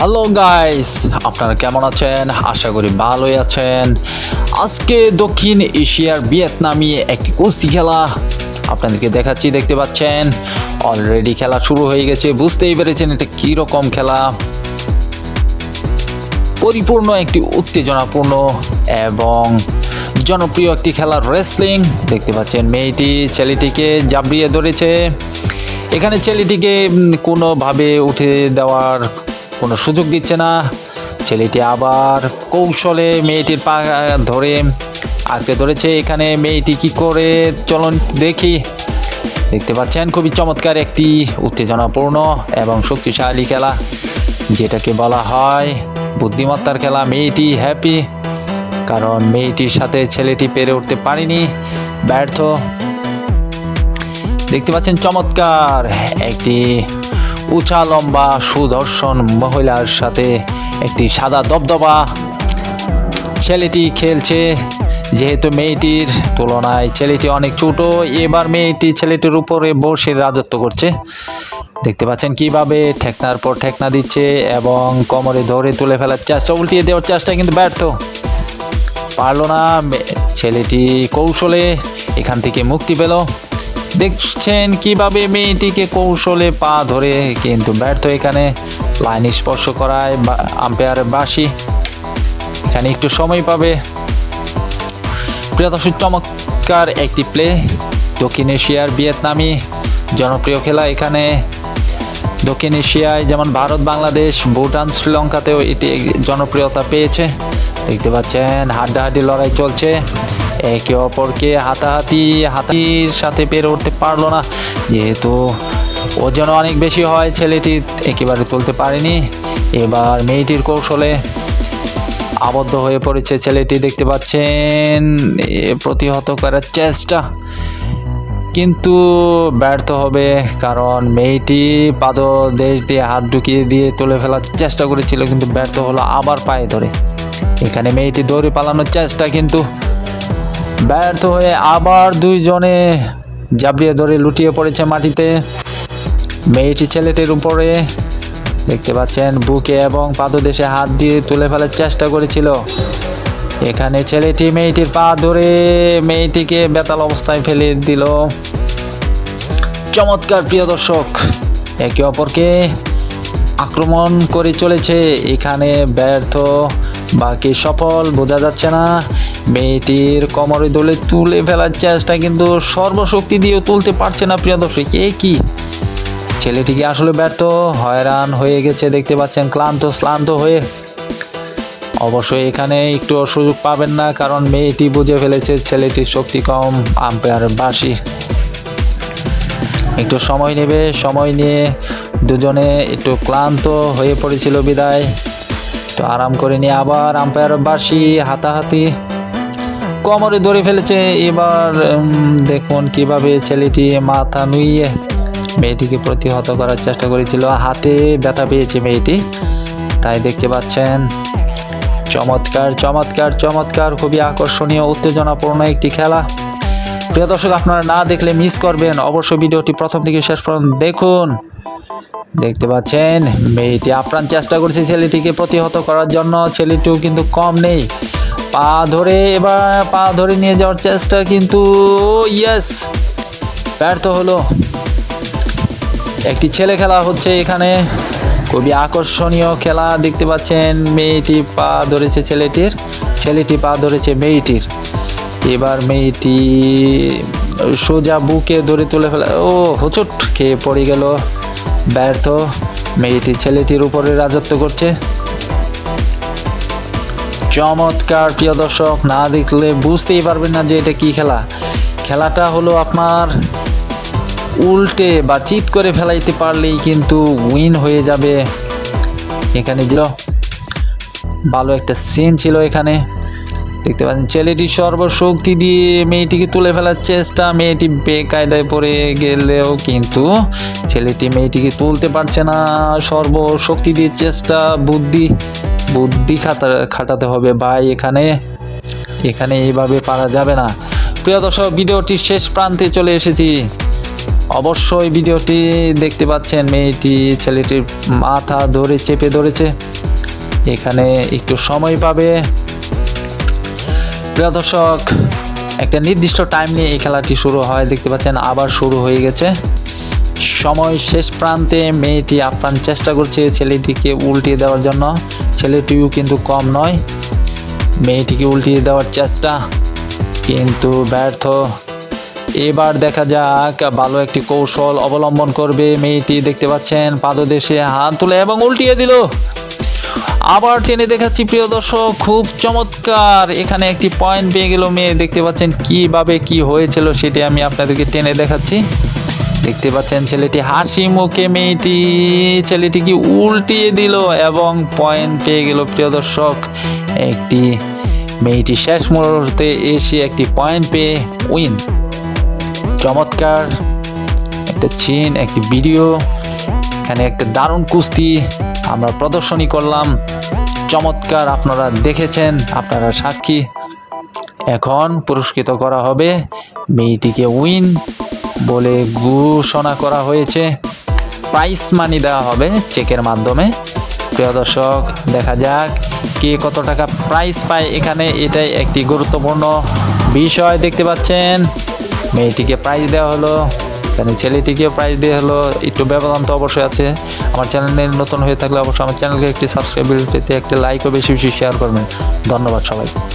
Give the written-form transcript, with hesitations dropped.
Hello guys, আপনারা কেমন আছেন? আশা করি ভালোই আছেন। আজকে দক্ষিণ এশিয়ার ভিয়েতনামে একটি কুস্তি খেলা আপনাদেরকে দেখাচ্ছি। দেখতে পাচ্ছেন অলরেডি খেলা শুরু হয়ে গেছে। বুঝতেই পেরেছেন এটা কীরকম খেলা। পরিপূর্ণ একটি উত্তেজনাপূর্ণ এবং জনপ্রিয় একটি খেলা রেসলিং। দেখতে পাচ্ছেন মেয়েটি ছেলেটিকে জাবড়িয়ে ধরেছে। এখানে ছেলেটিকে কোনোভাবে উঠে দেওয়ার কোনো সুযোগ দিচ্ছে না। ছেলেটি আবার কৌশলে মেয়েটির পা ধরে আঁকড়ে ধরেছে। এখানে মেয়েটি কি করে চলুন দেখি। দেখতে পাচ্ছেন খুবই চমৎকার একটি উত্তেজনাপূর্ণ এবং শক্তিশালী খেলা, যেটাকে বলা হয় বুদ্ধিমত্তার খেলা। মেয়েটি হ্যাপি কারণ মেয়েটির সাথে ছেলেটি পেরে উঠতে পারেনি, ব্যর্থ। দেখতে পাচ্ছেন চমৎকার একটি উঁচা লম্বা সুদর্শন মহিলার সাথে একটি সাদা দবদবা ছেলেটি খেলছে। যেহেতু মেয়েটির তুলনায় ছেলেটি অনেক ছোট, এবার মেয়েটি ছেলেটির উপরে বসে রাজত্ব করছে। দেখতে পাচ্ছেন কিভাবে ঠেকনার পর ঠেকনা দিচ্ছে এবং কোমরে ধরে তুলে ফেলার চেষ্টা, উল্টিয়ে দেওয়ার চেষ্টা, কিন্তু ব্যর্থ, পারল না। ছেলেটি কৌশলে এখান থেকে মুক্তি পেল। দেখছেন কিভাবে মেয়েটিকে কৌশলে পা ধরে কিন্তু ব্যর্থ। এখানে লাইন স্পর্শ করায় আম্পায়ারের বাঁশি এখানে একটু সময় পাবে। প্রিয় দর্শক, চমৎকার একটি প্লে। দক্ষিণ এশিয়ার ভিয়েতনামি জনপ্রিয় খেলা। এখানে দক্ষিণ এশিয়ায় যেমন ভারত, বাংলাদেশ, ভুটান, শ্রীলঙ্কাতেও এটি জনপ্রিয়তা পেয়েছে। দেখতে পাচ্ছেন হাড্ডাহাড্ডি লড়াই চলছে। একে অপরকে হাতাহাতির সাথে পেরে উঠতে পারলো না, যেহেতু ওজন অনেক বেশি হয়। ছেলেটি একেবারে তুলতে পারেনি। এবার মেয়েটির কৌশলে আবদ্ধ হয়ে পড়েছে ছেলেটি। দেখতে পাচ্ছেন প্রতিহত করার চেষ্টা, কিন্তু ব্যর্থ হবে কারণ মেয়েটি পাদদেশ দিয়ে হাত ঢুকিয়ে দিয়ে তুলে ফেলার চেষ্টা করেছিল, কিন্তু ব্যর্থ হলো। আবার পায়ে ধরে এখানে মেয়েটি দৌড়ে পালানোর চেষ্টা, কিন্তু ব্যর্থ হয়ে আবার দুইজনে জাবড়িয়ে ধরে লুটিয়ে পড়েছে মাটিতে। মেয়েটি ছেলেটির উপরে দেখতে পাচ্ছেন বুকে এবং পাদদেশে হাত দিয়ে তুলে ফেলার চেষ্টা করেছিল। এখানে ছেলেটি মেয়েটির পা ধরে মেয়েটিকে বেতাল অবস্থায় ফেলে দিল। চমৎকার প্রিয় দর্শক, একে অপরকে আক্রমণ করে চলেছে। এখানে ব্যর্থ বাকি সফল বোঝা যাচ্ছে না। মেয়েটির কোমরে দোলে তুলে ফেলার চেষ্টা, কিন্তু সর্বশক্তি দিয়েও তুলতে পারছে না। প্রিয় দর্শক, কি ছেলেটিকে আসলে ব্যর্থ, হয়রান হয়ে গেছে। দেখতে পাচ্ছেন ক্লান্ত হয়ে। অবশ্যই এখানে একটু সুযোগ পাবেন না কারণ মেয়েটি বুঝে ফেলেছে ছেলেটির শক্তি কম। আম্পায়ারের বাঁশি একটু সময় নেবে। সময় নিয়ে দুজনে একটু ক্লান্ত হয়ে পড়েছিল বিদায় একটু আরাম করে নিয়ে আবার আম্পায়ারের বাঁশি, হাতাহাতি, কোমরে ধরে ফেলেছে। এবার দেখুন কিভাবে ছেলেটি মাথা নুইয়ে মেয়েটিকে প্রতিহত করার চেষ্টা করেছিল। হাতে ব্যথা পেয়েছে মেয়েটি, তাই দেখতে পাচ্ছেন চমৎকার খুবই আকর্ষণীয় উত্তেজনাপূর্ণ একটি খেলা। প্রিয় দর্শক, আপনারা না দেখলে মিস করবেন। অবশ্যই ভিডিওটি প্রথম থেকে শেষ পর্যন্ত দেখুন। দেখতে পাচ্ছেন মেয়েটি আপ্রাণ চেষ্টা করেছে ছেলেটিকে প্রতিহত করার জন্য। ছেলেটিও কিন্তু কম নেই, পা ধরে নিয়ে যাওয়ার চেষ্টা, কিন্তু ইয়েস, ব্যর্থ হলো। একটি ছেলে খেলা হচ্ছে এখানে, খুবই আকর্ষণীয় খেলা। দেখতে পাচ্ছেন মেয়েটি পা ধরেছে ছেলেটি পা ধরেছে মেয়েটির। এবার মেয়েটি সোজা বুকে ধরে তুলে ফেলা, হোঁচট খেয়ে পড়ে গেল, ব্যর্থ। মেয়েটি ছেলেটির উপরে রাজত্ব করছে। চমৎকার প্রিয় দর্শক, না দেখলে বুঝতেই পারবেন না যে এটা কি খেলা। খেলাটা হলো আপনার উল্টে বা চিৎ করে ফেলাইতে পারলেই কিন্তু উইন হয়ে যাবে। এখানে ভালো একটা সিন ছিল। এখানে দেখতে পাচ্ছেন ছেলেটি সর্বশক্তি দিয়ে মেয়েটিকে তুলে ফেলার চেষ্টা। মেয়েটি বেকায়দায় পড়ে গেলেও কিন্তু ছেলেটি মেয়েটিকে তুলতে পারছে না। সর্বশক্তি দিয়ে চেষ্টা, বুদ্ধি খাটাতে হবে ভাই। এখানে এইভাবে পারা যাবে না। প্রিয় দর্শক, ভিডিওটির শেষ প্রান্তে চলে এসেছি। অবশ্যই ভিডিওটি দেখতে পাচ্ছেন, মেয়েটি ছেলেটির মাথা ধরে চেপে ধরেছে। এখানে একটু সময় পাবে। প্রিয় দর্শক, একটা নির্দিষ্ট টাইম নিয়ে এই খেলাটি শুরু হয়। দেখতে পাচ্ছেন আবার শুরু হয়ে গেছে। সময় শেষ প্রান্তে মেয়েটি আপ্রাণ চেষ্টা করছে ছেলেটিকে উল্টিয়ে দেওয়ার জন্য। ছেলেটিও কিন্তু কম নয়, মেয়েটিকে উল্টিয়ে দেওয়ার চেষ্টা কিন্তু ব্যর্থ। এবার দেখা যাক ভালো একটি কৌশল অবলম্বন করবে মেয়েটি। দেখতে পাচ্ছেন পাদদেশে হাত তুলে এবং উল্টিয়ে দিল। আবার টেনে দেখাচ্ছি প্রিয় দর্শক, খুব চমৎকার। এখানে একটি পয়েন্ট পেয়ে গেল মেয়ে। দেখতে পাচ্ছেন কিভাবে কি হয়েছিল সেটি আমি আপনাদেরকে টেনে দেখাচ্ছি। দেখতে পাচ্ছেন ছেলেটি হাসি মুখে মেয়েটি ছেলেটিকে উল্টিয়ে দিল এবং পয়েন্ট পেয়ে গেল প্রিয় দর্শক। একটি মেয়েটি শেষ মুহূর্তে এসে একটি পয়েন্ট পেয়ে উইন। চমৎকার একটা সিন, একটি ভিডিও। এখানে একটা দারুণ কুস্তি আমরা প্রদর্শনী করলাম। চমৎকার, আপনারা দেখেছেন, আপনারা সাক্ষী। এখন পুরস্কৃত করা হবে। মেয়েটিকে উইন বলে ঘোষণা করা হয়েছে। প্রাইজ মানি দেওয়া হবে চেকের মাধ্যমে। প্রিয় দর্শক, দেখা যাক কে কত টাকা প্রাইজ পায় এখানে। এটাই একটি গুরুত্বপূর্ণ বিষয়। দেখতে পাচ্ছেন মেয়েটিকে প্রাইজ দেওয়া হলো, এখানে ছেলেটিকেও প্রাইজ দেওয়া হলো। একটু ব্যবধান তো অবশ্যই আছে। আমার চ্যানেলে নতুন হয়ে থাকলে অবশ্যই আমার চ্যানেলকে একটি সাবস্ক্রাইব, ভিডিওটিতে একটি লাইক ও বেশি বেশি শেয়ার করবেন। ধন্যবাদ সবাই।